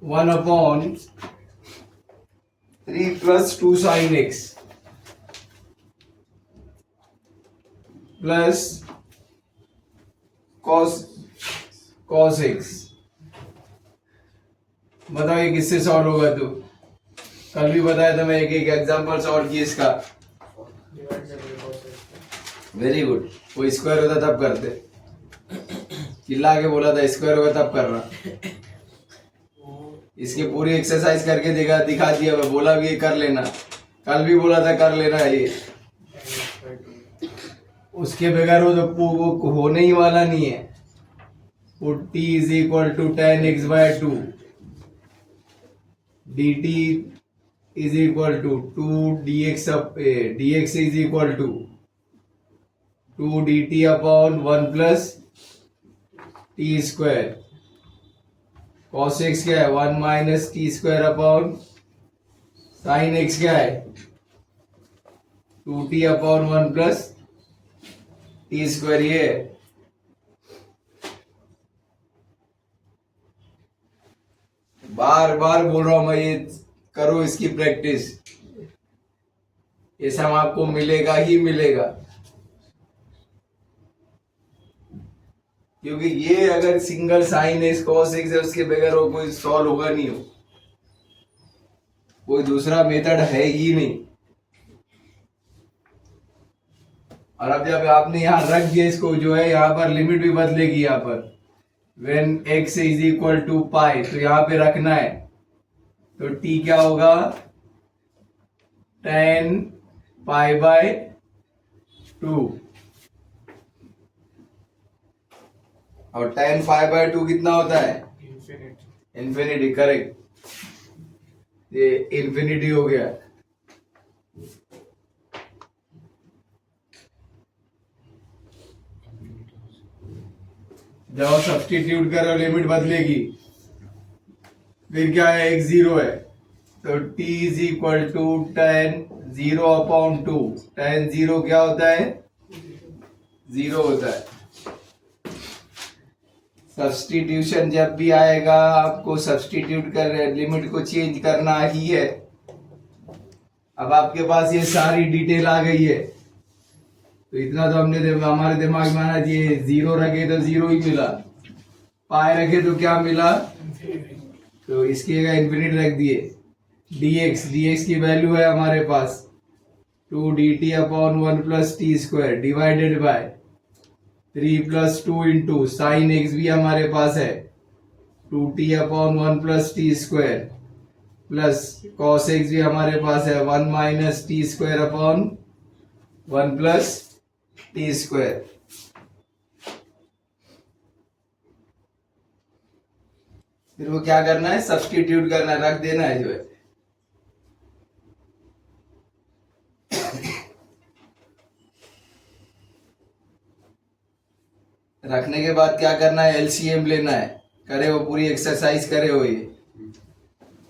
1 upon 3 plus 2 sine x plus cos x. बताओ ये किससे सॉल्व होगा? तू कल भी बताया था, मैं एक एक एग्जांपल सॉल्व किया इसका। Very good. वो स्क्वायर होता तब करते, चिल्ला के बोला था स्क्वायर होगा तब करना। इसकी पूरी एक्सरसाइज करके दिखा दिया, मैं बोला भी ये कर लेना, कल भी बोला था कर लेना है ये। उसके बगैर वो होने ही वाला नहीं है। t is equal to 10x/2 dt is equal to 2 dx is equal to 2 dt upon 1 plus t square. cos x क्या है? 1 minus t square upon sine x क्या है? 2t upon 1 plus t square. ये बार बार बोल रहा हूं मैं, ये करो इसकी प्रैक्टिस, ये सब आपको मिलेगा ही मिलेगा। क्योंकि ये अगर सिंगल साइन है cos x है, उसके बगैर वो कोई सॉल्व होगा नहीं, हो कोई दूसरा मेथड है ही नहीं। और अब जब आपने यहाँ रख दिया इसको, जो है यहाँ पर लिमिट भी बदलेगी। यहाँ पर when x is equal to pi, तो यहाँ पे रखना है, तो t क्या होगा? 10 पाई/2। और 10 पाई/2 कितना होता है? इन्फिनिटी। करेक्ट, ये इन्फिनिटी हो गया। जब आप सब्सटीट्यूट करो लिमिट बदलेगी। फिर क्या है? x 0 है, तो t is equal to 10 0 upon 2। 10 0 क्या होता है? 0 होता है। सब्सटीट्यूशन जब भी आएगा, आपको सब्सटीट्यूट कर लिमिट को चेंज करना ही है। अब आपके पास ये सारी डिटेल आ गई है, तो इतना तो हमने हमारे दिमाग में आना चाहिए। 0 रखे तो 0 ही मिला, पाई रखे तो क्या मिला? तो इसकी जगह इन्फिनिट रख दिए। dx की वैल्यू है हमारे पास 2 dt upon 1 plus t square divided by 3 plus 2 into sine x भी हमारे पास है 2t upon 1 plus t square plus cos x भी हमारे पास है 1 minus t square upon 1 plus t square. फिर वो क्या करना है? सब्सटीट्यूट करना है, रख देना है जो है। रखने के बाद क्या करना है? एलसीएम लेना है। करे हो पूरी एक्सरसाइज करे हो? ये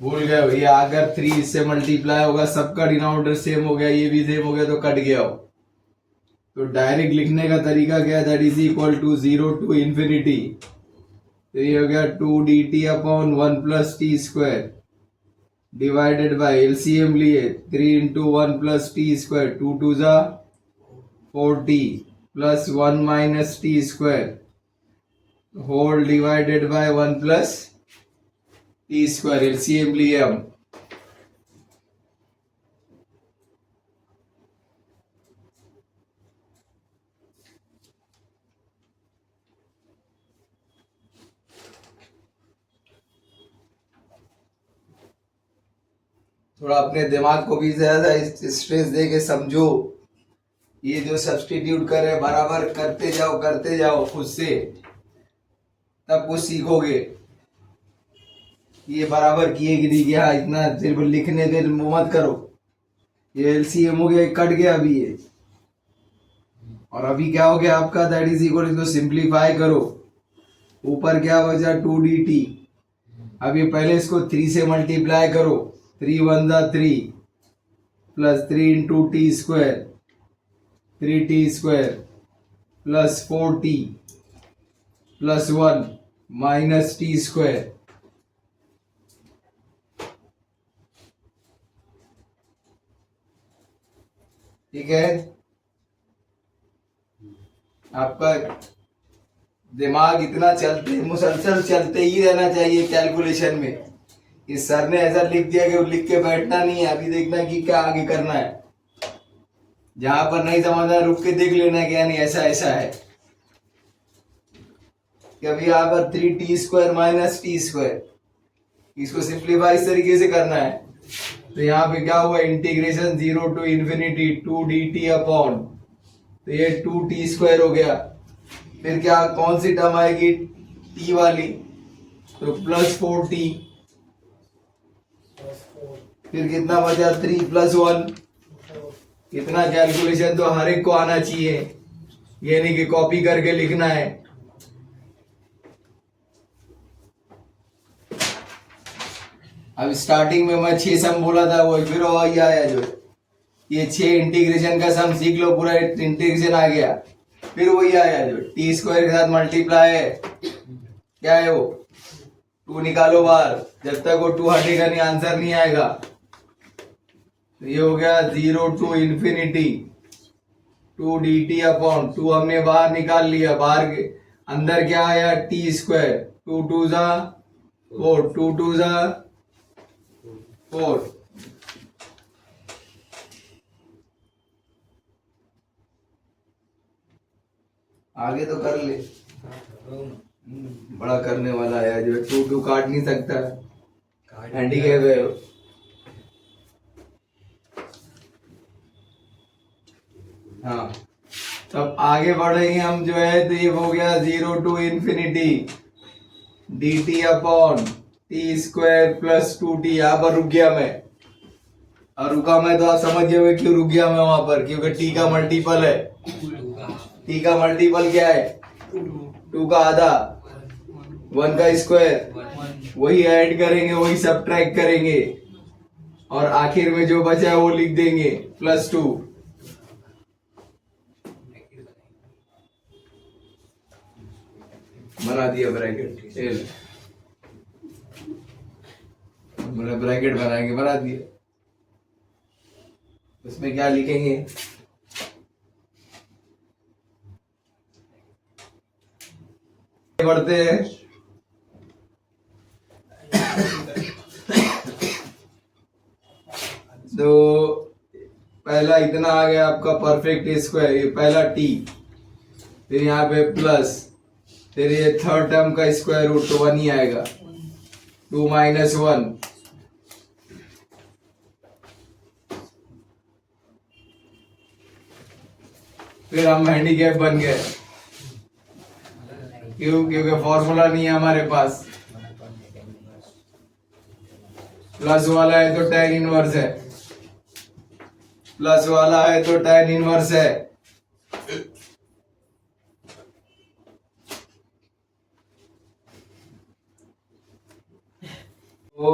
भूल गए हो? ये अगर 3 इससे मल्टीप्लाई होगा, सबका डिनोमिनेटर सेम हो गया, ये भी सेम हो गया, तो कट गया हो। तो डायरेक्ट लिखने का तरीका क्या है? That is equal to 0 to infinity. तो ये हो गया 2 dt upon 1 plus t square divided by LCM लिए 3 इंटू 1 प्लस टी स्क्वायर 2 2 जा 4t plus 1 minus t square whole divided by 1 plus t square. LCM लिए हम। थोड़ा अपने दिमाग को भी ज्यादा स्ट्रेस दे के समझो। ये जो सब्सटीट्यूट कर रहे बराबर करते जाओ खुद से, तब कुछ सीखोगे। ये बराबर किए कि नहीं किया, इतना सिर्फ लिखने के मत करो। ये एलसीएम हो गया, कट गया अभी ये। और अभी क्या हो गया आपका? दैट इज इक्वल, इसको सिंप्लीफाई करो। ऊपर क्या बचा? 2 dt। अभी पहले इसको 3 से मल्टीप्लाई करो। 3 1 जा 3 plus 3 into T square 3t square plus 4t plus 1 minus t square ठीक है। आपका दिमाग इतना चलते मुसलसल चलते ही रहना चाहिए कैलकुलेशन में। इस सर ने ऐसा लिख दिया कि लिख के बैठना नहीं है, अभी देखना कि क्या आगे करना है। जहां पर नहीं समझना रुक के देख लेना कि यानी ऐसा ऐसा है कि अभी यहाँ पर 3t² माइनस t², इसको सिंप्लीफाई इस तरीके से करना है। तो यहाँ पे क्या हुआ, integration 0 to infinity 2dt upon, तो ये 2t² हो गया। फिर क्या कौन सी टर्म आएगी, t वाली, तो प्लस 4t। फिर कितना बचा, 3 + 1। इतना कैलकुलेशन तो हर एक को आना चाहिए, ये नहीं कि कॉपी करके लिखना है। अब स्टार्टिंग में मैं 6 सम बोला था, वो फिर वही आया जो ये 6 इंटीग्रेशन का सम सीख लो, पूरा इंटीग्रेशन आ गया। फिर वही आया जो t² के साथ मल्टीप्लाई है, क्या है वो 2 निकालो बाहर, जब तक वो 2 हटेगा नहीं आंसर नहीं आएगा। तो ये हो गया 0 to infinity 2dt अपॉन 2 हमने बाहर निकाल लिया, बाहर के अंदर क्या आया t², 2 2 जा 4, 2 2 जा 4। आगे तो कर ले, बड़ा करने वाला है जो 2 2 काट नहीं सकता, हैंडीकैप है। हाँ, तब आगे बढ़ेंगे हम जो है, तो ये हो गया 0 to infinity dt upon t² plus 2t। यहाँ पर रुक गया मैं, और रुका मैं तो आप समझ गए क्यों रुक गया मैं वहां पर, क्योंकि t का मल्टीपल है। t का मल्टीपल क्या है, 2 का आधा, 1 का स्क्वायर, वही ऐड करेंगे, वही सब्ट्रैक्ट करेंगे, और आखिर में जो बचा है वो लिख देंगे +2। बना दिया ब्रैकेट, मैंने ब्रैकेट बनाएंगे, बना दिया। उसमें क्या लिखेंगे, बढ़ते हैं। तो पहला इतना आ गया आपका परफेक्ट स्क्वायर, ये पहला t, फिर यहाँ पे प्लस, फिर ये थर्ड टर्म का स्क्वायर रूट, तो 1 ही आएगा, 2 - 1। फिर हम हैंडीकैप बन गए, क्यों, क्योंकि फॉर्मूला नहीं है हमारे पास। प्लस वाला है तो tan इनवर्स है, प्लस वाला है तो tan इनवर्स है। तो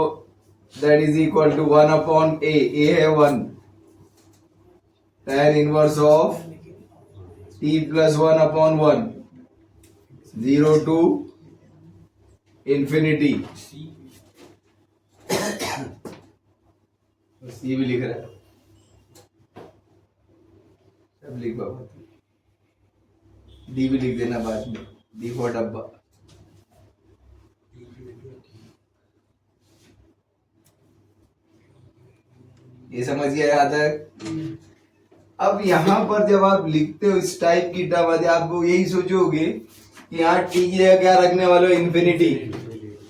that is equal to 1 upon a है 1, tan inverse of t + 1 upon 1, 0 to infinity। ये भी लिख रहा है, सब लिख बाबा, डी भी लिख देना बाद में, डी फॉर डब्बा। ये समझ गया यहाँ तक। अब यहाँ पर जब आप लिखते हो इस टाइप की टर्म, आप यही सोचोगे कि यहाँ टी की जगह क्या रखने वाले हो, इन्फिनिटी।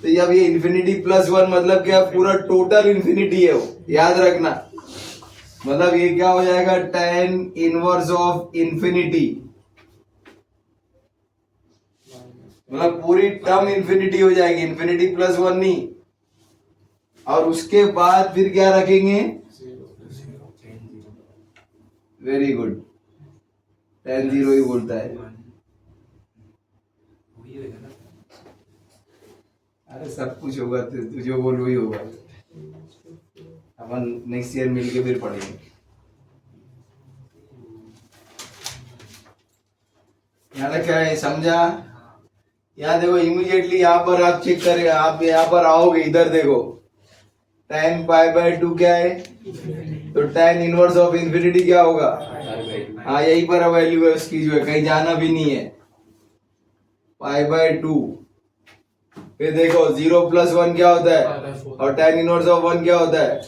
तो जब ये इन्फिनिटी +1 मतलब क्या, पूरा टोटल इन्फिनिटी है वो, याद रखना। मतलब ये क्या हो जाएगा, tan इनवर्स ऑफ इन्फिनिटी, मतलब पूरी टर्म इन्फिनिटी हो जाएगी, इन्फिनिटी +1 नहीं। और उसके बाद फिर क्या रखेंगे, वेरी गुड, tan 0 ही बोलता है। अरे सब कुछ होगा, तो जो बोल वही होगा। अपन नेक्स्ट ईयर मिलके फिर पढ़ेंगे। यहाँ तक क्या है, समझा? यहाँ देखो, इमीडिएटली यहाँ पर आप चेक करें, आप यहाँ पर आओगे, इधर देखो tan π/2 क्या है, तो tan इनवर्स ऑफ इन्फिनिटी क्या होगा? हाँ, यही पर वैल्यू है उसकी, जो है कहीं जाना भी नहीं है, π/2। फिर देखो 0 + 1 क्या होता है, और tan इनवर्स ऑफ 1 क्या होता है?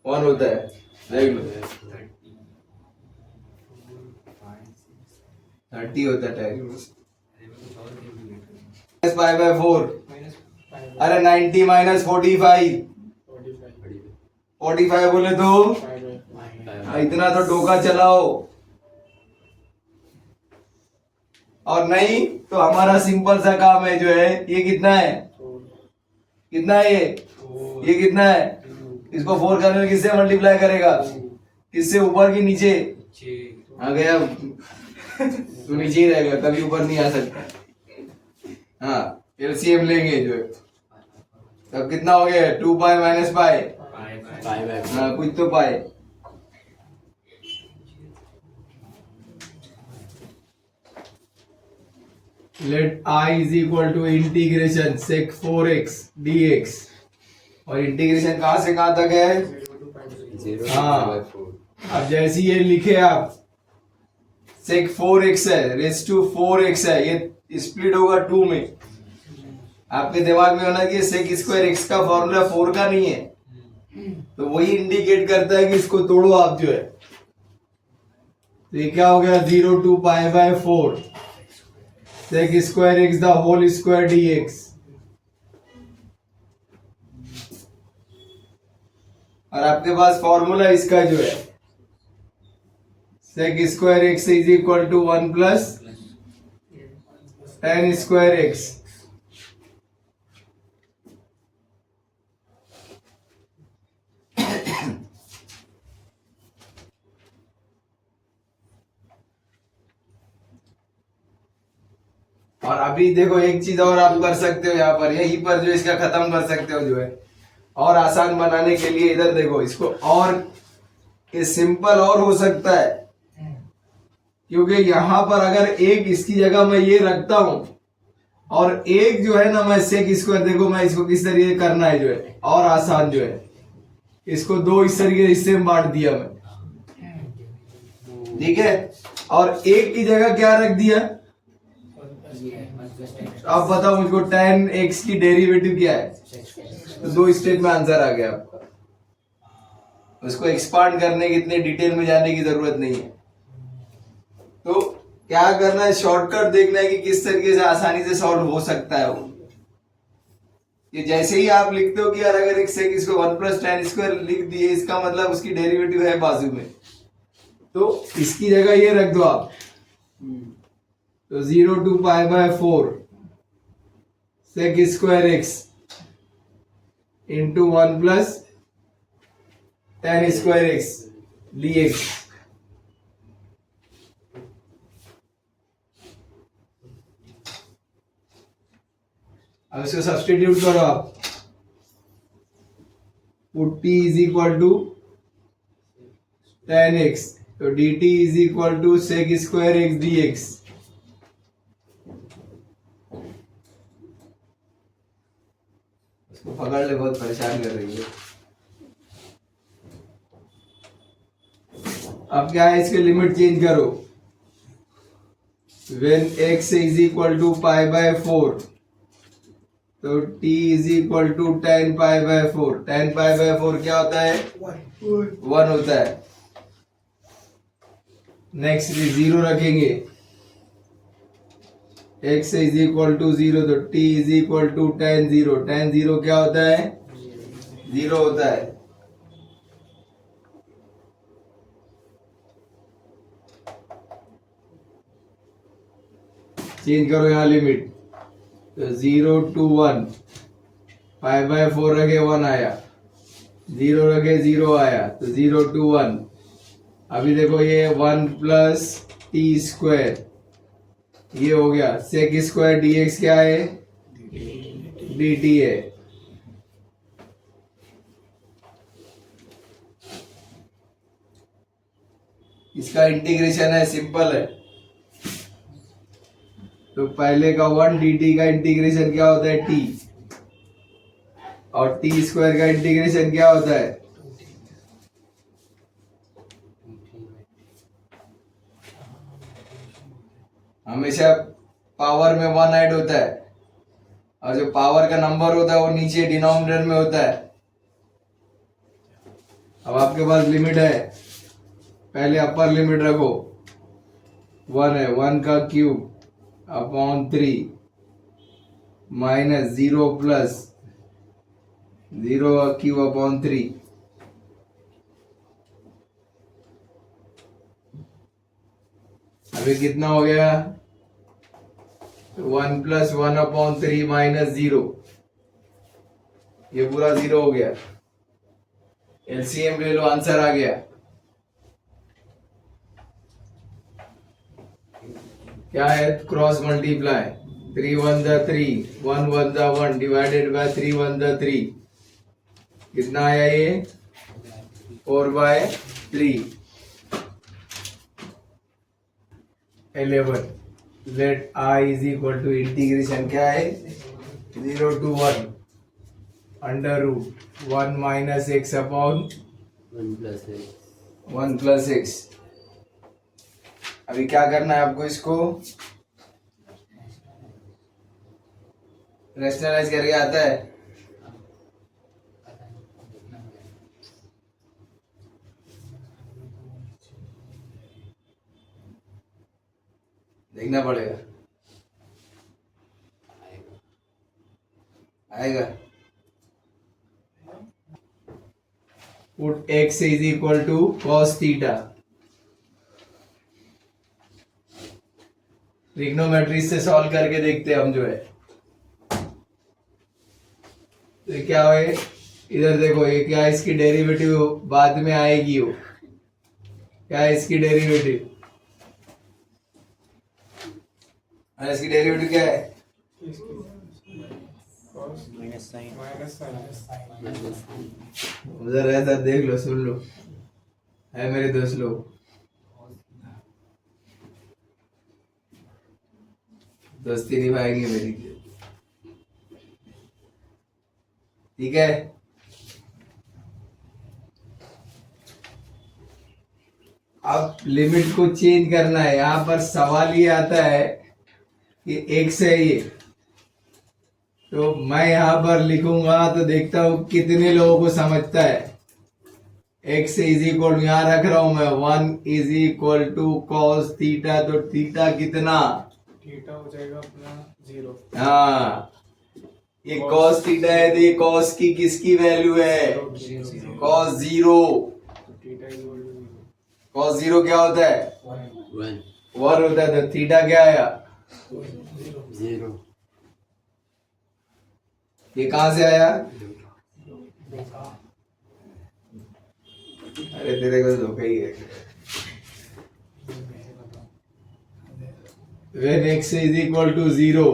1 होता है। देख लो 30 होता है tan इनवर्स π/4। अरे 90 - 45 बोले तो इतना तो टोका चलाओ, और नहीं तो हमारा सिंपल सा काम है, जो है ये कितना है, कितना है ये कितना है, इसको 4 करने में किससे मल्टीप्लाई करेगा, किससे, ऊपर की नीचे? आ गया तो नीचे ही रहेगा, कभी ऊपर नहीं आ सकता। हाँ, एलसीएम लेंगे जो है, तब कितना हो गया, 2π - π। हाँ, कुछ तो पाए। Let I = integration sec4x dx, और इंटीग्रेशन कहां से कहां तक है? हाँ, अब जैसे ये लिखे आप sec4x है, रेज़ टू 4x है, ये स्प्लिट होगा 2 में। आपके दिमाग में होना कि sec² x का फॉर्मूला 4 का नहीं है, तो वही इंडिकेट करता है कि इसको तोड़ो आप, जो है। तो ये क्या हो गया, 0 to π/4 sec² x the whole square dx। और आपके पास फॉर्मूला इसका जो है, sec² x = 1 + tan² x। और अभी देखो एक चीज और आप कर सकते हो यहाँ पर, यहीं पर जो इसका खत्म कर सकते हो, जो है और आसान बनाने के लिए इधर देखो, इसको और ये सिंपल और हो सकता है, क्योंकि यहाँ पर अगर एक इसकी जगह मैं ये रखता हूं, और एक जो है ना मैं sec², देखो मैं इसको किस तरीके करना है, जो है और आसान, जो है इसको 2 इस तरीके हिस्से में बांट दिया मैं, ठीक है, और एक की जगह क्या रख दिया। अब बताओ मुझको tan x की डेरिवेटिव क्या है, तो 2 स्टेप में आंसर आ गया आपका। उसको एक्सपांड करने की, इतने डिटेल में जाने की जरूरत नहीं है। तो क्या करना है, शॉर्टकट देखना है कि किस तरीके से आसानी से सॉल्व हो सकता है वो। ये जैसे ही आप लिखते हो कि यार अगर एक sec इसको 1 + tan² लिख दिए, इसका मतलब उसकी डेरिवेटिव है बाजू में, तो इसकी जगह ये रख दो आप, तो 0 to π/4 sec² x into 1 + tan² x dx। अब इसको सब्स्टिट्यूट करो आप, पुट t = tan x, तो dt = sec² x dx। पकड़ ले, बहुत परेशान कर रही है। अब क्या है, इसके लिमिट चेंज करो, when x = π/4, तो t = tan π/4। tan π/4 क्या होता है, 1 होता है। नेक्स्ट 0 रखेंगे, x = 0, तो t = tan 0। tan 0 क्या होता है, 0 होता है। चेंज करो यहाँ लिमिट, तो 0 to 1, π/4 रखे 1 आया, 0 रखे 0 आया, तो 0 to 1। अभी देखो ये 1 + t², ये हो गया, sec² dx क्या है, dt है। इसका इंटीग्रेशन है, सिंपल है। तो पहले का 1 dt का इंटीग्रेशन क्या होता है, t, और t² का इंटीग्रेशन क्या होता है, हमेशा पावर में 1 ऐड होता है और जो पावर का नंबर होता है वो नीचे डिनोमिनेटर में होता है। अब आपके पास लिमिट है, पहले अपर लिमिट रखो, 1 है, 1 का क्यूब अपॉन 3 माइनस 0 प्लस 0 का क्यूब अपॉन 3। अभी कितना हो गया? 1 प्लस 1 अपॉन 3 माइनस 0, ये पूरा 0 हो गया। एलसीएम ले लो, आंसर आ गया। क्या है? क्रॉस मल्टीप्लाई, 3 1 द 3, 1 1 द 1 डिवाइडेड बाय 3 1 द 3, कितना आया ये? 4/3 11। Let I is equal to integration क्या है? 0 to 1 under root 1 minus x upon 1 plus x. अभी क्या करना है आपको? इसको रेशनलाइज करके आता है? देखना पड़ेगा, आएगा। Put x is equal to cos theta, trigonometry से सॉल्व करके देखते हैं हम जो है। तो क्या है? इधर देखो, ये क्या है? इसकी डेरिवेटिव बाद में आएगी। वो क्या है इसकी डेरिवेटिव? और इसकी डेरिवेटिव क्या है? उधर रहता, देख लो, सुन लो, है मेरे दोस्त लोग, दोस्ती निभाएंगे मेरी, ठीक है? अब लिमिट को चेंज करना है। यहां पर सवाल ये आता है कि x है ये, तो मैं यहां पर लिखूंगा तो देखता हूं कितने लोगों को समझता है। x इज इक्वल, यहां रख रहा हूं मैं, 1 is equal to cos theta, तो थीटा कितना? थीटा हो जाएगा अपना 0। हाँ, ये कॉस थीटा है, तो ये कॉस की किसकी वैल्यू है? Cos 0। Theta is equal to 0। Cos 0 क्या होता है? 1 होता है, तो थीटा क्या आया? 0। ये कहां से आया? अरे तेरे को धोखा ही है। When x is equal to 0,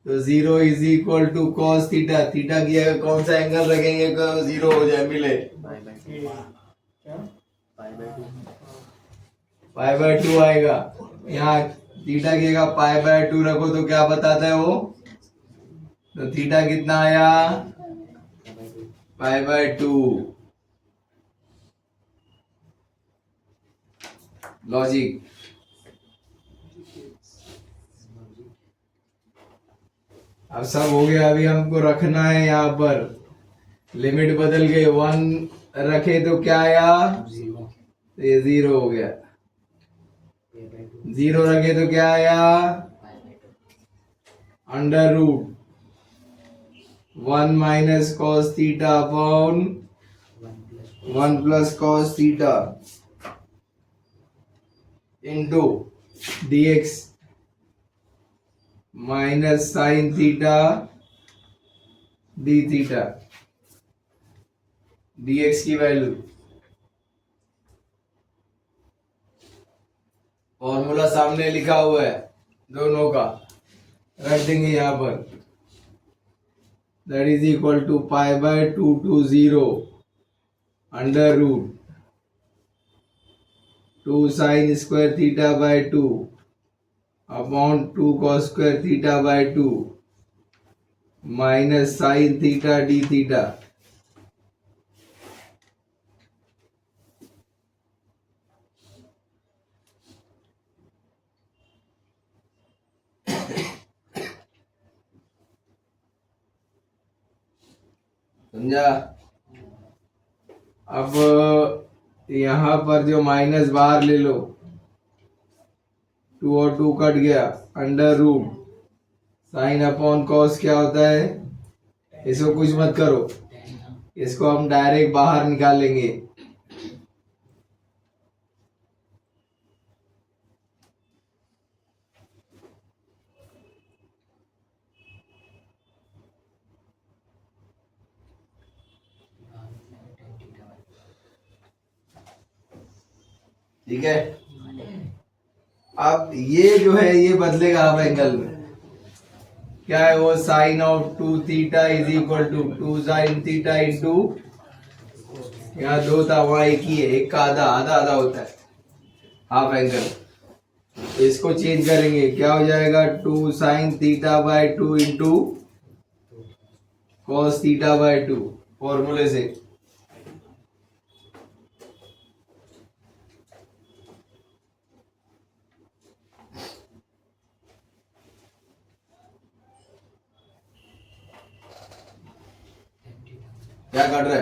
तो 0 is equal to cos theta, theta की अगर कौन सा एंगल रखेंगे तो 0 हो जाए, मिले क्या? π/2 आएगा। यहाँ थीटा की जगह π/2 रखो तो क्या बताता है वो? तो थीटा कितना आया? π/2। लॉजिक। अब सब हो गया, अभी हमको रखना है यहाँ पर लिमिट बदल गई, 1 रखे तो क्या आया? तो ये 0 हो गया। 0 रखे तो क्या आया? Under root 1 minus cos theta upon 1 plus cos theta into dx minus sine theta D theta. dx की वैल्यू फॉर्मूला सामने लिखा हुआ है, दोनों का रख देंगे यहाँ पर। That is equal to π/2 to 0 under root 2 sine square theta by 2 upon 2 cos square theta by 2 minus sine theta D theta. समझा। अब यहाँ पर जो माइनस बाहर ले लो, 2 और 2 कट गया, under root sine upon cos क्या होता है, इसको कुछ मत करो, इसको हम डायरेक्ट बाहर निकालेंगे। ठीक है। अब ये जो है ये बदलेगा हाफ एंगल में, क्या है वो, sine of 2 theta is equal to 2 sine theta into, यहाँ 2 था वहां 1 ही है, एक का आधा आधा आधा होता है हाफ एंगल। तो इसको चेंज करेंगे, क्या हो जाएगा, 2 sine theta by 2 into cos theta by 2 फॉर्मूले से। क्या कर रहा है,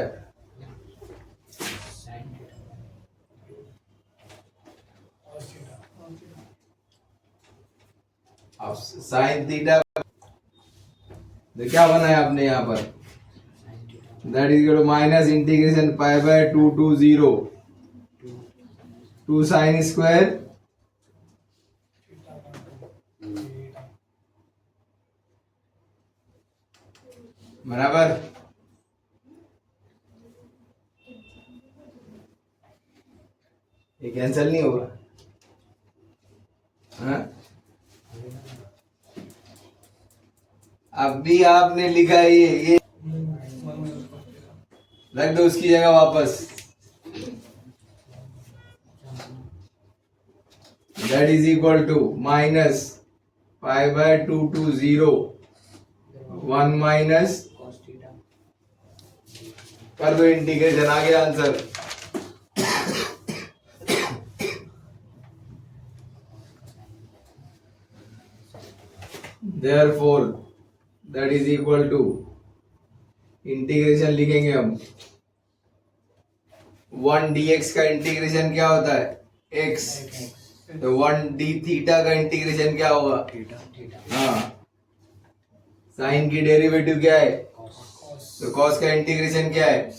अब साइन थीटा तो क्या बना है आपने यहाँ पर, that is equal to minus integration pi by 2 to 0 2 sine square बराबर, ये कैंसिल नहीं होगा, हाँ? अब भी आपने लिखा है ये रख दो उसकी जगह वापस, that is equal to minus pi by 2 to 0 1 minus, कर दो इंटीग्रेशन, आ गया answer. Therefore that is equal to integration लिखेंगे हम, 1 dx का इंटीग्रेशन क्या होता है, x, तो 1 d थीटा का इंटीग्रेशन क्या होगा, हाँ, साइन की डेरिवेटिव क्या है, तो कॉस का इंटीग्रेशन क्या है,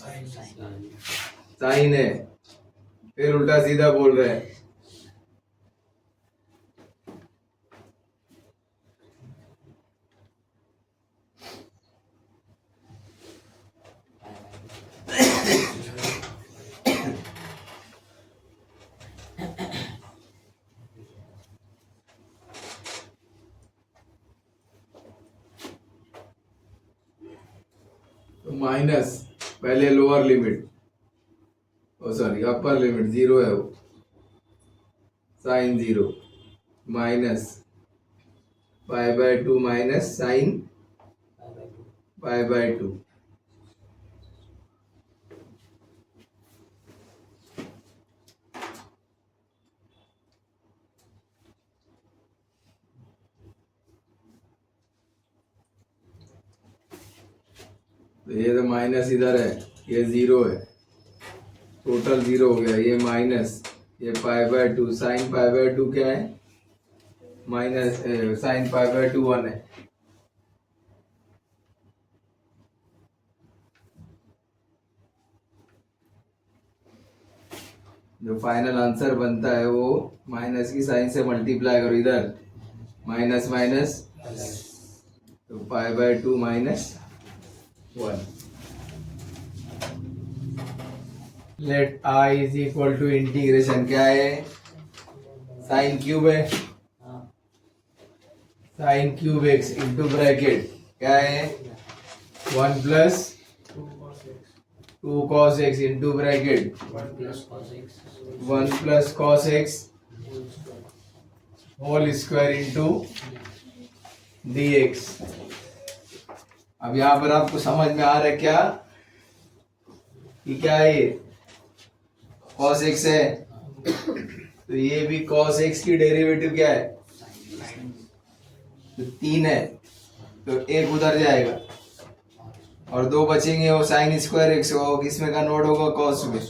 साइन है, फिर उल्टा सीधा बोल रहे हैं। तो माइनस पहले lower limit, oh sorry upper limit 0 है वो, sine 0 minus pi by 2 minus sine pi by 2, तो ये तो माइनस इधर है, ये 0 है, टोटल 0 हो गया, ये माइनस, ये पाई बाय 2 साइन पाई बाय 2 क्या है, माइनस साइन पाई बाय 2 1 है, जो फाइनल आंसर बनता है वो माइनस की साइन से मल्टीप्लाई करो, इधर माइनस माइनस, तो pi by 2 minus 1। Let I is equal to integration क्या है, साइन क्यूब है, sine cube x into bracket क्या है, 1 plus 2 cos x into bracket 1 plus cos x whole square into dx। अब यहाँ पर आपको समझ में आ रहा है क्या कि क्या है ये, cos x है, तो ये भी cos x की डेरिवेटिव क्या है, तो 3 है, तो 1 उधर जाएगा, और दो बचेंगे, वो साइन स्क्वायर एक्स होगा, वो किसमें कन्वर्ट होगा, कॉस में,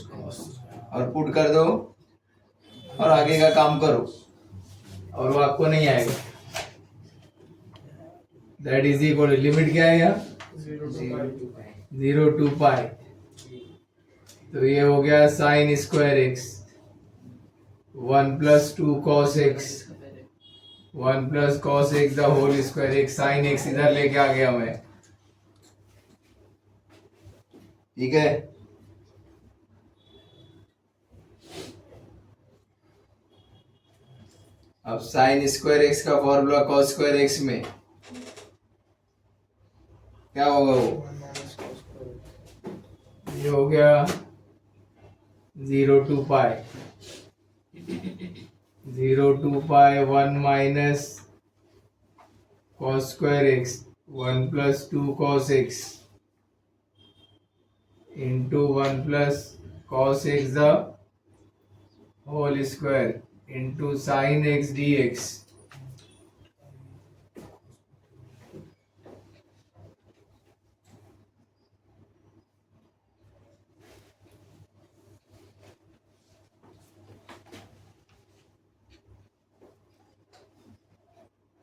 और पुट कर दो और आगे का काम करो, और वो आपको नहीं आएगा। दैट इज इक्वल, लिमिट क्या है यहाँ, 0 to पाई, तो ये हो गया sine square x 1 + 2 cos x 1 + cos x the whole square, एक साइन एक्स इधर लेके आ गया मैं, ठीक है। अब साइन स्क्वायर एक्स का फॉर्मूला कॉस स्क्वायर एक्स में क्या होगा, वो 1 माइनस cos स्क्वायर ये हो गया 0 to pi 1 minus cos square x 1 + 2 cos x into 1 + cos x the whole square into sine x dx।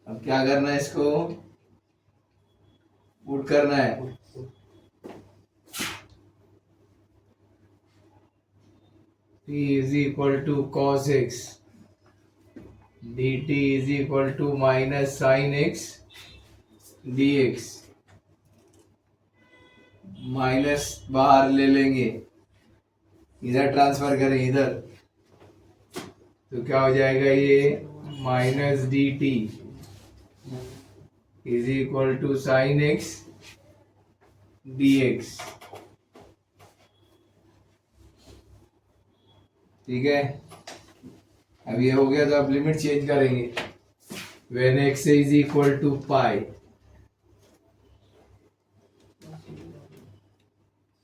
अब क्या करना है, इसको पुट करना है, t is equal to cos x dt is equal to minus sin x dx, minus बाहर ले लेंगे, इधर ट्रांसफर करें इधर, तो क्या हो जाएगा, ये minus d t is equal to sine x d x, ठीक है। अब ये हो गया, तो अब लिमिट चेंज करेंगे, when x is equal to pi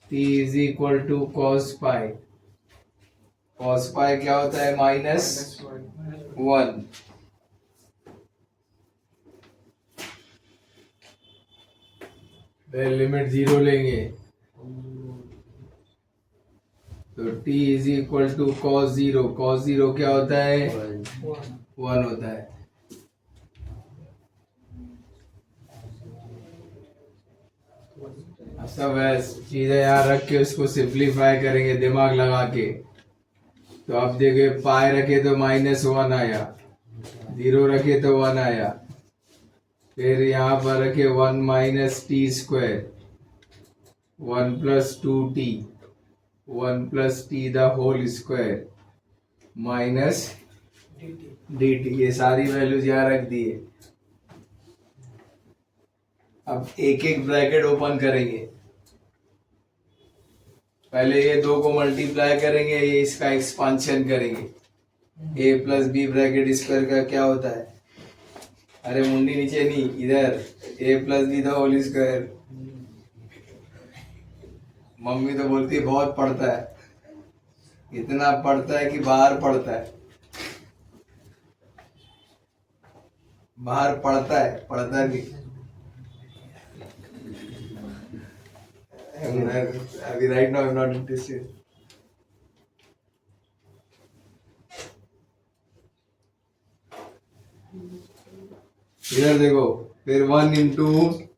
t is equal to cos pi, cos pi क्या होता है, -1, फिर लिमिट 0 लेंगे, तो t is equal to cos 0, cos 0 क्या होता है, 1 होता है। अब सब चीजें यहाँ रख के उसको सिंप्लीफाई करेंगे दिमाग लगा के, तो अब देखिए पाई रखे तो -1 आया, 0 रखे तो 1 आया, फिर यहाँ पर रखे 1 minus t square 1 + 2t 1 + t the whole square minus dt, ये सारी वैल्यूज यहाँ रख दिए। अब एक एक ब्रैकेट ओपन करेंगे, पहले ये दो को मल्टीप्लाई करेंगे, ये इसका एक्सपांशन करेंगे, a + b ब्रैकेट स्क्वायर का क्या होता है, अरे मुंडी नीचे नहीं, इधर a + b the whole square. Mummy तो बोलती है बहुत पढ़ता है, इतना पढ़ता है कि बाहर पढ़ता है, बाहर पढ़ता है, पढ़ता नहीं। अभी right now I am not interested. इधर देखो, फिर 1 ×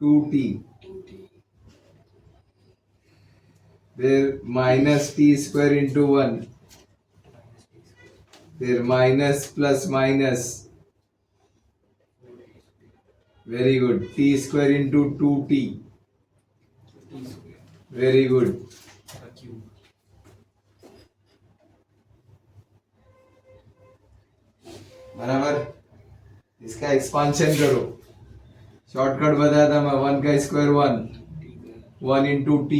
2t, फिर -t² × 1, फिर minus plus minus, very good, t² × 2t, very good. बराबर, इसका एक्सपांशन करो, शॉर्टकट बताया था मैं, 1 का स्क्वायर 1 × t,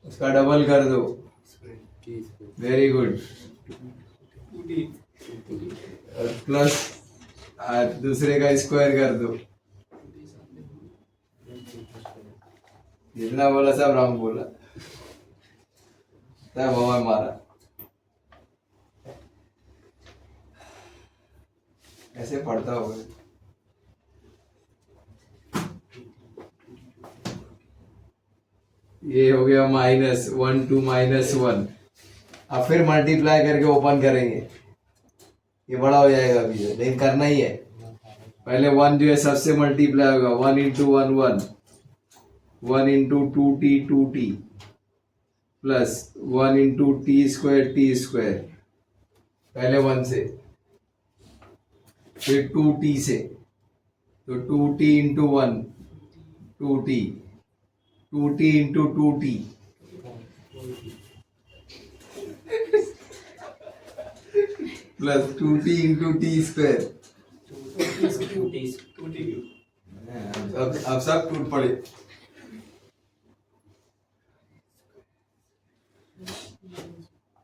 उसका डबल कर दो, वेरी गुड, प्लस दूसरे का स्क्वायर कर दो, जितना बोला सब राम बोला, तब हवा मारा। ऐसे पढ़ता होगा। ये हो गया -1 अब फिर मल्टीप्लाई करके ओपन करेंगे, ये बड़ा हो जाएगा अभी, लेकिन करना ही है। पहले 1 जो है सबसे मल्टीप्लाई होगा, 1 into 1 1, 1 into 2t 2t plus 1 into t square, पहले 1 से, फिर 2t से, तो 2t into 1 2t, 2t into 2t plus 2t into t square. अब सब टूट पड़े।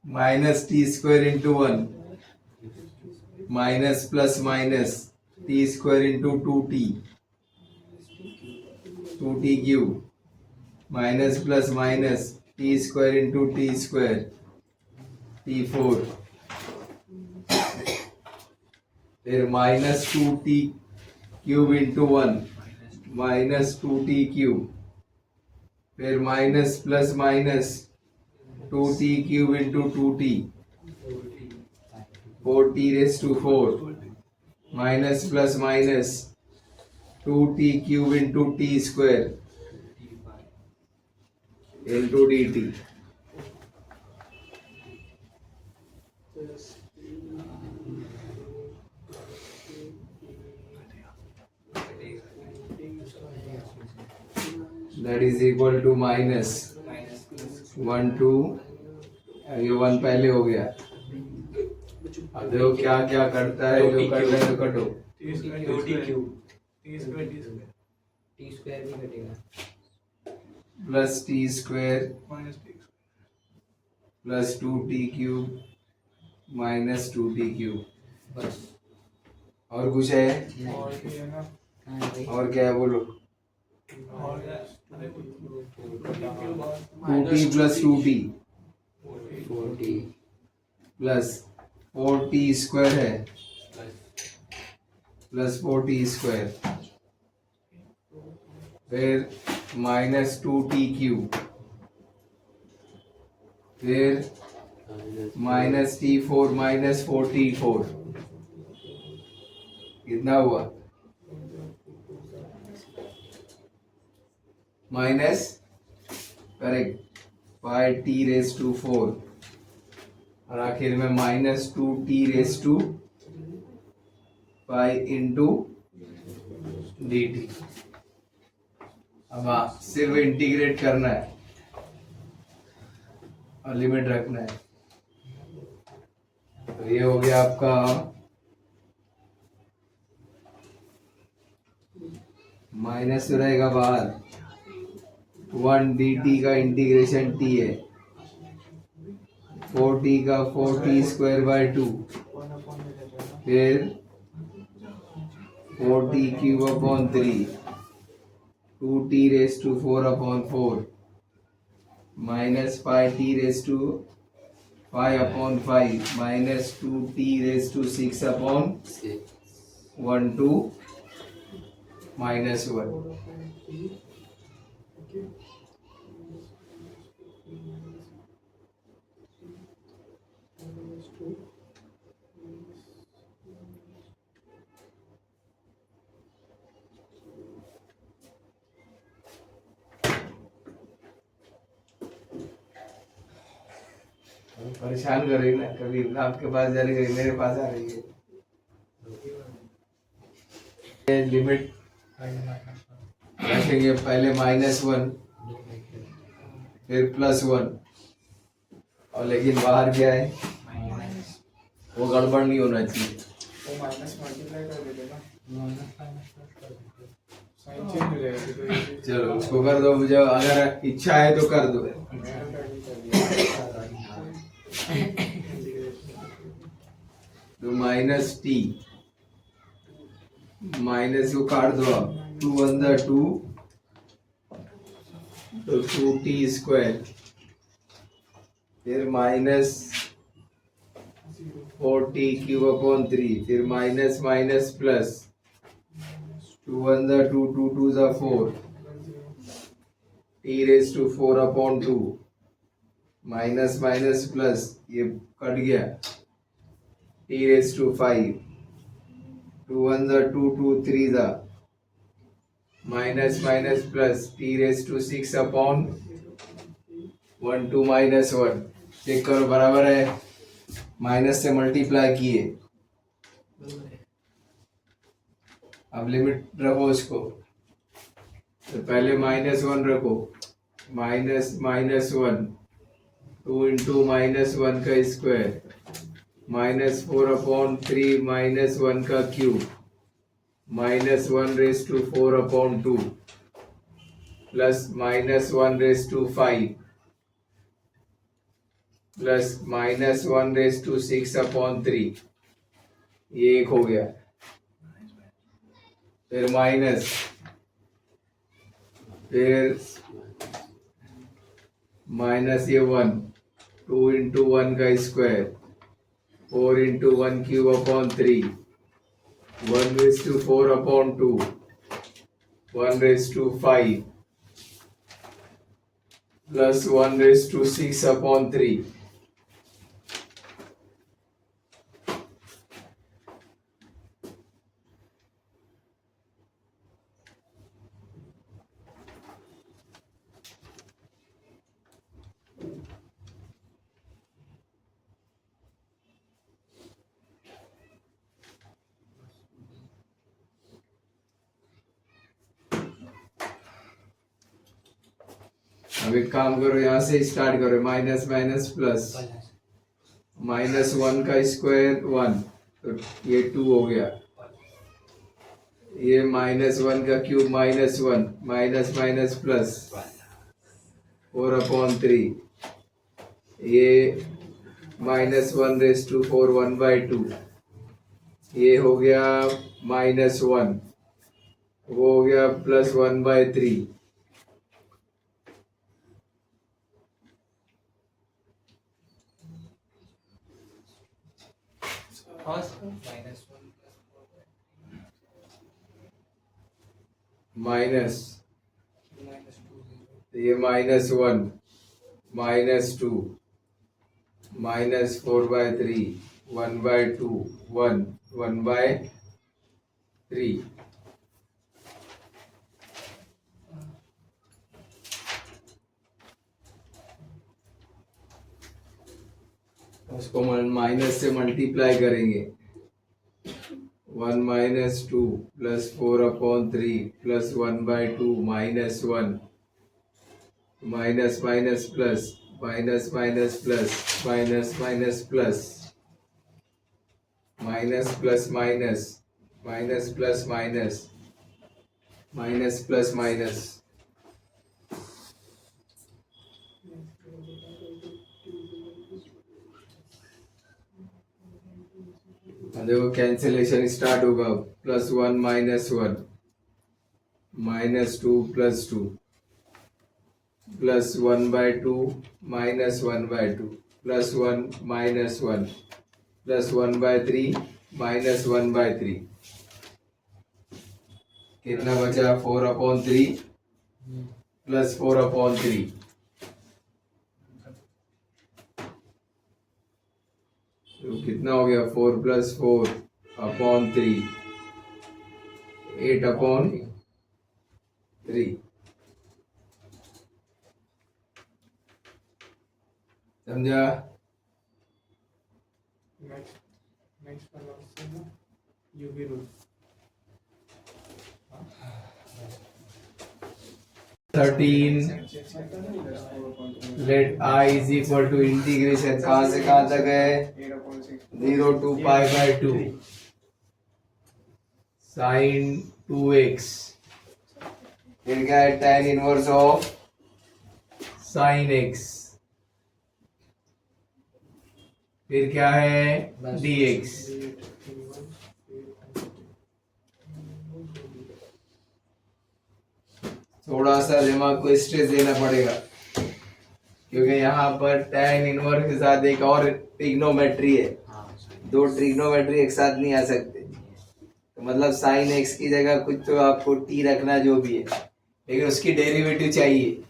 Minus t square into 1 minus plus minus t square into 2t 2t cube minus plus minus t square into T square t4, फिर -2t cube into 1 -2t cube, फिर minus plus minus 2t cube into 2t 4t raise to 4 minus plus minus 2t cube into t square into dt। That is equal to -1 2, ये 1 पहले हो गया। अब देखो क्या क्या करता है, जो कर रहे हैं तो कटो। टी स्क्वायर भी कटेगा, plus t square plus 2t cube minus 2t cube, बस। और कुछ है? और क्या है बोलो? 2t plus 2t 4t plus 4t square है, प्लस 4t स्क्वायर, फिर -2t क्यूब, फिर -t4 -4t4, कितना हुआ? Minus, correct, 5t raise to 4, और आखिर में -2t raise to 5 into dt। अब सिर्फ इंटीग्रेट करना है और लिमिट रखना है। तो ये हो गया आपका माइनस रहेगा बाहर, 1 dt का इंटीग्रेशन t है, 4t का 4t स्क्वायर बाय 2, फिर 4t cube upon 3, 2t raise to 4 upon 4, minus 5t raise to 5 upon 5, minus 2t raise to 6 upon 1 to -1। परेशान कर रही ना, कभी आपके पास जा रही है, मेरे पास आ रही है। लिमिट रखेंगे, पहले -1 फिर +1, और लेकिन बाहर क्या है, वो गड़बड़ नहीं होना चाहिए। वो माइनस मल्टीप्लाई कर देते ना, साइन चेंज हो जाएगा। चलो उसको कर दो, मुझे अगर इच्छा है तो कर दो। तो -t माइनस को काट दो आप, 2 1 2, तो 2t स्क्वायर, फिर -4t क्यूब अपॉन 3, फिर minus minus plus, 2 1 2 2 2 4, t raise to 4 upon 2 minus minus plus ये कट गया टी रेज टू 5 2 1 जा 2 2 3 जा minus minus plus t raise to 6 upon 1 2 minus 1 check करो बराबर है माइनस से मल्टीप्लाई किए अब लिमिट रखो इसको तो पहले -1 रखो माइनस माइनस 1 2 इंटू -1 का स्क्वायर -4 अपॉन 3 -1 का cube -1 raise to 4 upon 2 plus -1 raise to 5 plus -1 raise to 6 upon 3 ये एक हो गया फिर माइनस फिर माइनस ये 1 2 इंटू 1 का square 4 into 1 cube upon 3 1 raise to 4 upon 2 1 raise to 5 plus 1 raise to 6 upon 3 अब एक काम करो यहाँ से स्टार्ट करो माइनस माइनस प्लस -1 का स्क्वायर 1 तो ये 2 हो गया ये -1 का cube -1 minus minus plus 4 upon 3 ये -1 रेज टू 4 1/2 ये हो गया -1 वो हो गया प्लस 1/3 माइनस ये -1 -2 -4/3 1/2 1 1/3 उसको माइनस से मल्टीप्लाई करेंगे 1 -2 plus 4 upon 3 plus 1/2 -1 minus minus plus minus minus plus minus minus plus minus plus minus minus plus minus minus plus minus देखो कैंसिलेशन स्टार्ट होगा +1 -1 -2 +2 प्लस 1/2 -1/2 प्लस 1 -1 प्लस 1/3 -1/3 कितना बचा 4/3 प्लस 4/3 तो कितना हो गया 4 + 4 अपॉन 3 8/3 समझा नेक्स्ट वाला उससे ना UV rule 13 let I is equal to integration कहाँ से कहाँ तक है 0 to π/2 sin 2x फिर क्या है tan inverse of sin x फिर क्या है dx थोड़ा सा दिमाग को स्ट्रेस देना पड़ेगा क्योंकि यहाँ पर tan इनवर्स के साथ एक और ट्रिग्नोमेट्री है दो ट्रिग्नोमेट्री एक साथ नहीं आ सकते तो मतलब sin x की जगह कुछ तो आपको t रखना जो भी है लेकिन उसकी डेरिवेटिव चाहिए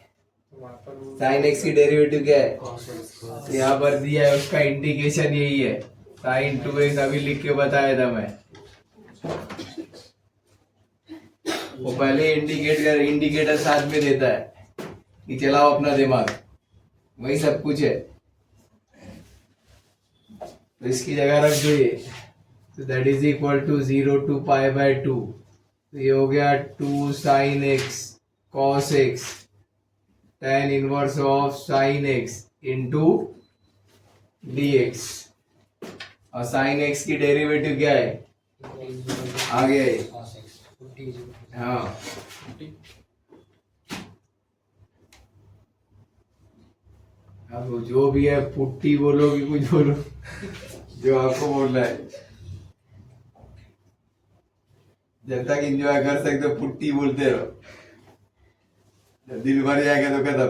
वहाँ पर वो साइन एक्स की डेरिवेटिव क्या है? cos x cos तो यहाँ पर दिया है, उसका इंडिकेशन यही है, साइन 2x अभी लिख के बताया था मैं। वो पहले इंडिकेटर साथ में देता है कि चलाओ अपना दिमाग, वही सब कुछ है। तो इसकी जगह रख दो ये, तो that is equal to 0 to π/2। तो ये हो गया 2 sin x cos x tan inverse of sin x into dx। और sin x की डेरिवेटिव क्या है? आ गया ये। cos x 50 हाँ, अब जो भी है, पुट्टी बोलो कि कुछ बोलो, जो आपको बोलना है, जब तक इंजॉय कर सकते हो पुट्टी बोलते रहो, जब दिल भर जाएगा तो खत्म,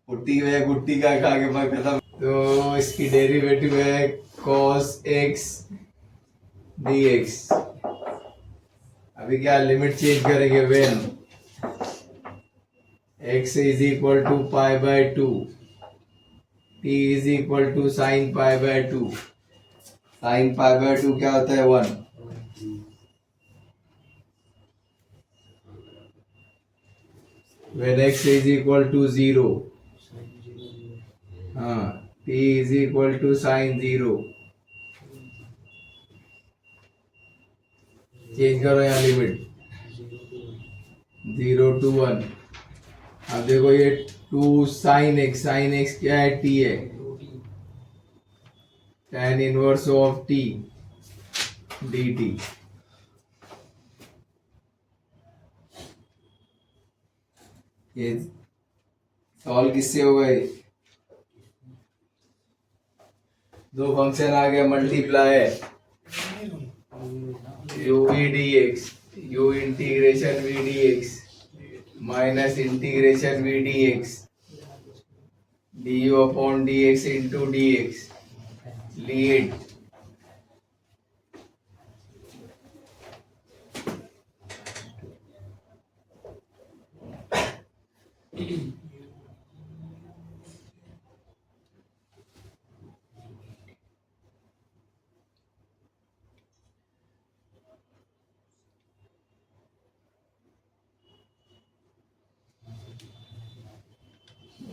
पुट्टी में गुट्टी का खा के पर खत्म। तो इसकी डेरिवेटिव है cos x dx। अभी क्या लिमिट चेंज करेंगे, when x is equal to π/2, t is equal to sin π/2। sin π/2 क्या होता है? 1। when x is equal to 0, हाँ, t is equal to sin 0। Change करो यहाँ लिमिट 0 to 1। अब देखो ये 2 sin x क्या है? t है, tan inverse of t dt। ये सॉल्व किससे होगा? ये दो फंक्शन आ गया, मल्टीप्लाई है, u v dx, u integration v dx minus integration v dx du upon dx into dx lead.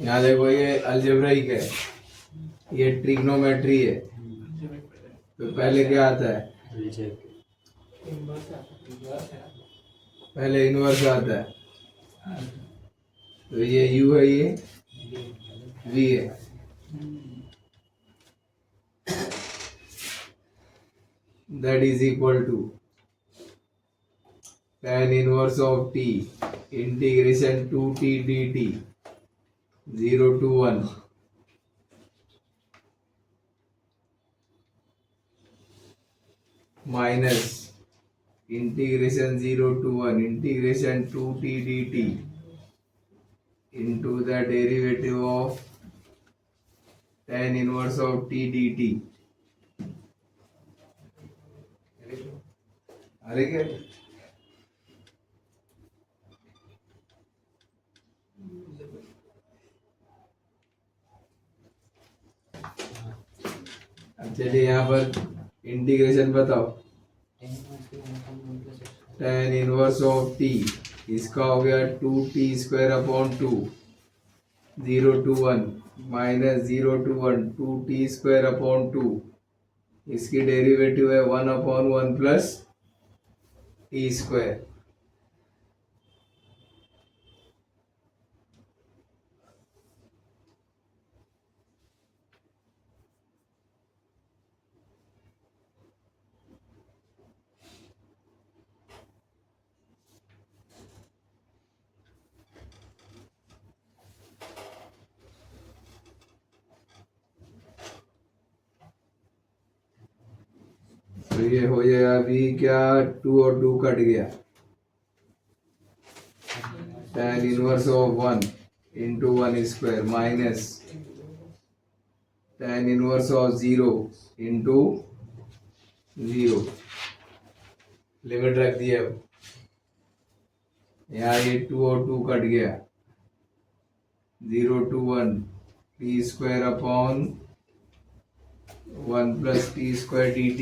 यहाँ देखो ये अलजेब्राइक है, ये ट्रिग्नोमेट्री है। तो पहले क्या आता है? पहले इनवर्स आता है। तो ये u है, ये v है। That is equal to tan inverse of t integration 2t dt 0 to 1 minus integration 0 to 1 integration 2t dt into the derivative of tan inverse of t dt। अरे क्या, अब चलिए यहाँ पर इंटीग्रेशन बताओ। tan इनवर्स ऑफ t, इसका हो गया 2t² upon 2 0 to 1 minus 0 to 1 2t² upon 2। इसकी डेरिवेटिव है 1 अपॉन 1 प्लस t²। तो ये हो जाएगा अभी क्या, 2 और 2 कट गया, tan inverse of 1 into 1² minus tan inverse of 0 into 0। Limit रख दिया। अब यहाँ ये 2 और 2 कट गया, 0 to 1 t square upon 1 plus t square dt.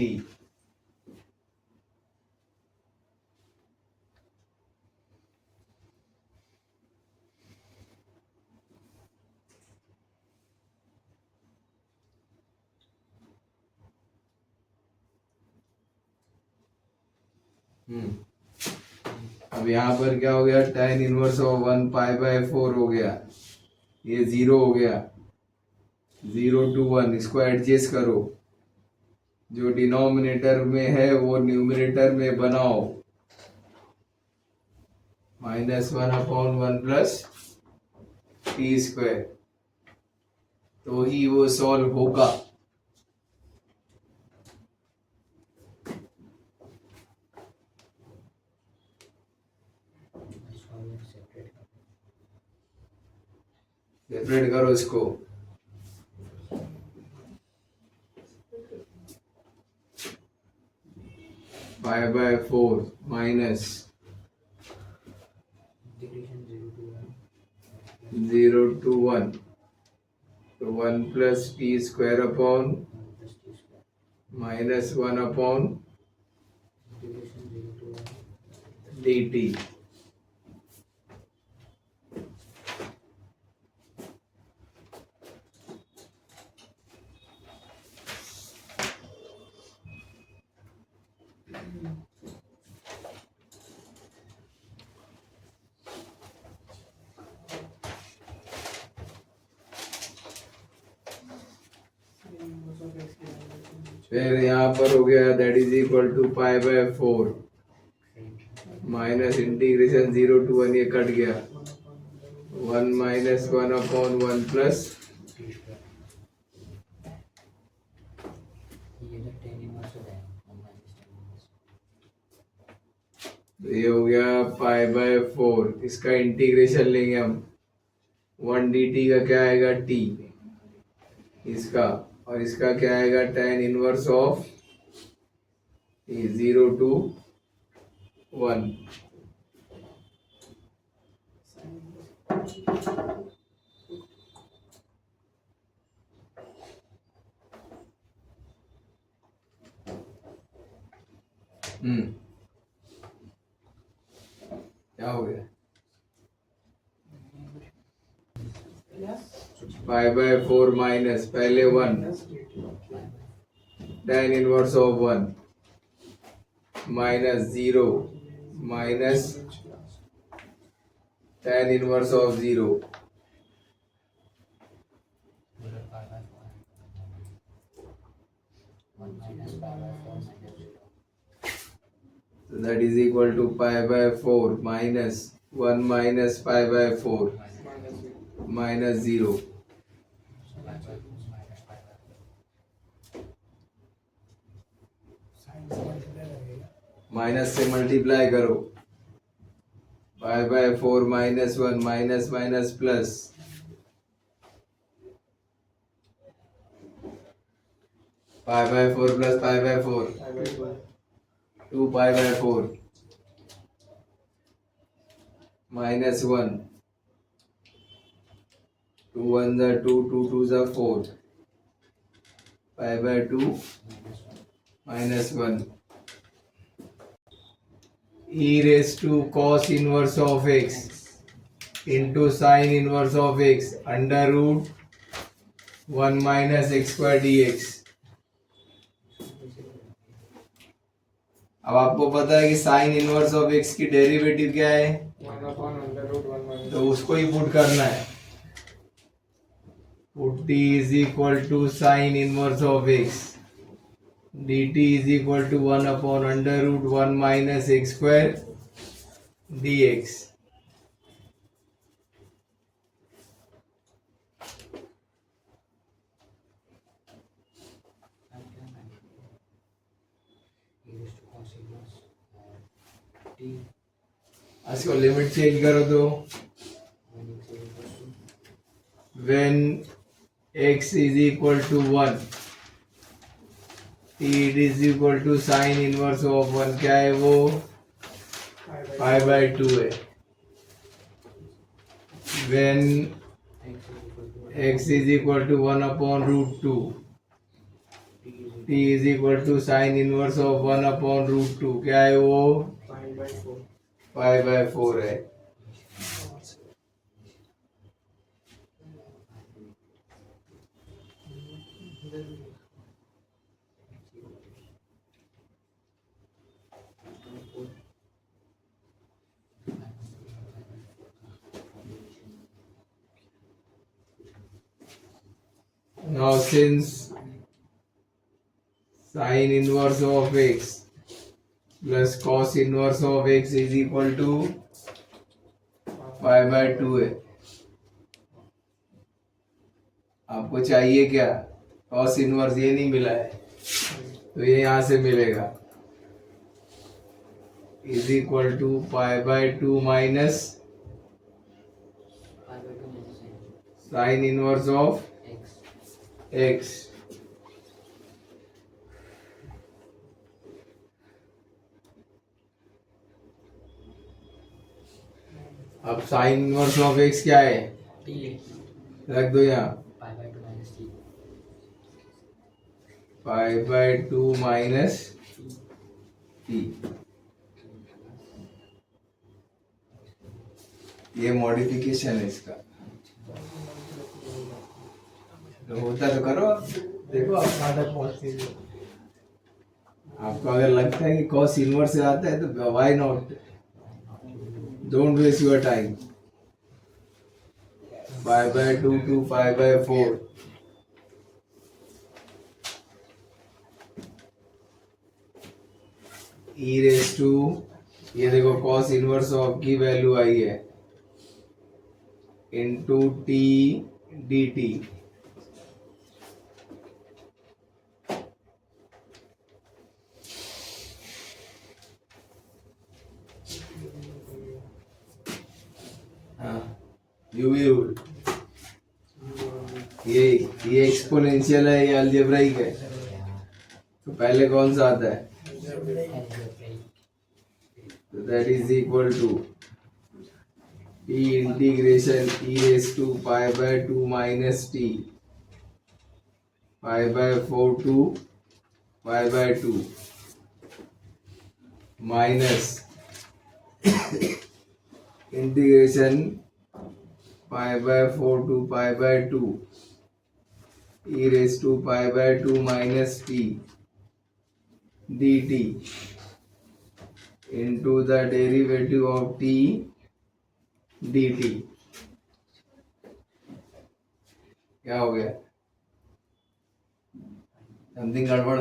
अब यहाँ पर क्या हो गया, tan inverse of 1 pi by 4 हो गया, ये 0 हो गया, 0 to 1 इसको एडजस्ट करो, जो डिनोमिनेटर में है वो न्यूमिनेटर में बनाओ, -1/1 प्लस टी स्क्वायर, तो ही वो सॉल्व होगा। सेपरेट करो इसको, pi by 4 minus integration 0 to 1, तो 1 plus t square upon plus t square -1 upon integration 0 to 1 dt। फिर यहाँ पर हो गया that is equal to pi by 4 minus integration 0 to 1, ये कट गया, 1 minus 1 upon 1 plus t square, ये जो tan इनवर्स होता है 1 माइनस tan इनवर्स, ये हो गया पाई बाय 4, इसका इंटीग्रेशन लेंगे हम, 1 dt का क्या आएगा t इसका, और इसका क्या आएगा tan इनवर्स ऑफ 0 to 1। क्या हो गया, पाई बाय 4 माइनस पहले 1 tan inverse of 1 minus 0 minus tan inverse of 0, that is equal to pi by 4 minus 1 minus pi by 4 minus 0। Minus से मल्टीप्लाई करो, पाई by 4 minus 1 minus minus plus, pi by 4 plus pi by 4 2 pi by 4 minus 1 2 1 जा 2 2 2 जा 4 पाई by 2 minus 1 e raised to cos inverse of x into sin inverse of x under root 1 minus x square dx। अब आपको पता है कि sign inverse of x की derivative क्या है, 1/√1 तो उसको ही पुट करना है, put t is equal to sin inverse of x dt is equal to 1 upon under root 1 minus x square dx। इसको लिमिट चेंज करो तो when x is equal to 1 t is equal to sin inverse of 1 क्या है वो पाई by 2 है। when x is equal to 1 upon root 2, t is equal to sin inverse of 1 upon root 2, क्या है वो 5/4 5/4 है। Now since sin inverse of x plus cos inverse of x is equal to 5/2 है, आपको चाहिए क्या? cos inverse ये नहीं मिला है तो ये यहाँ से मिलेगा, is equal to 5/2 minus sine inverse of x। अब साइन इनवर्स ऑफ x क्या है? रख दो यहाँ 5/2 माइनस t। ये मॉडिफिकेशन है इसका, तो होता तो करो आप, देखो आप कहाँ तक पहुंचते हो। आपको अगर लगता है कि cos इनवर्स से आता है तो why not, don't waste your time. 5/2 to 5/4, e raise to, ये देखो cos इनवर्स ऑफ की वैल्यू आई है into t dt। UV rule, ये एक्सपोनेंशियल है, ये अलजेब्राइक है, तो पहले कौन सा आता है? तो that is equal to t integration e raise to 5/2 minus t 5/4 to 5/2 minus integration 5/4 to 5/2 e raised to 5/2 minus t dt into the derivative of t dt। क्या हो गया? समथिंग गड़बड़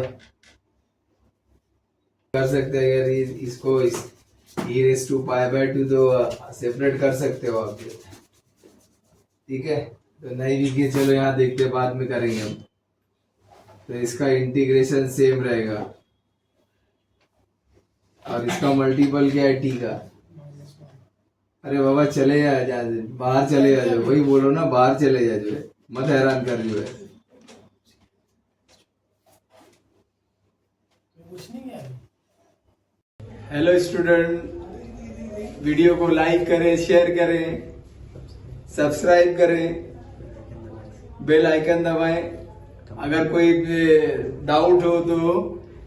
कर सकते हैं अगर इसको इस e raised to 5/2 तो सेपरेट कर सकते हो आप, ठीक है। तो नहीं भी किए, चलो यहाँ देखते बाद में करेंगे हम। तो इसका इंटीग्रेशन सेम रहेगा और इसका मल्टीपल क्या है t का। अरे बाबा चले जा, बाहर चले जा, जो वही बोलो ना, बाहर चले जा, जो है मत हैरान कर, जो है हेलो स्टूडेंट, वीडियो को लाइक करें, शेयर करें, सब्सक्राइब करें, बेल आइकन दबाएं। अगर कोई डाउट हो तो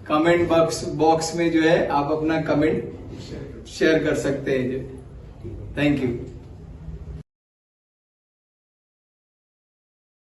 कमेंट बॉक्स में जो है आप अपना कमेंट शेयर कर सकते हैं। Thank you.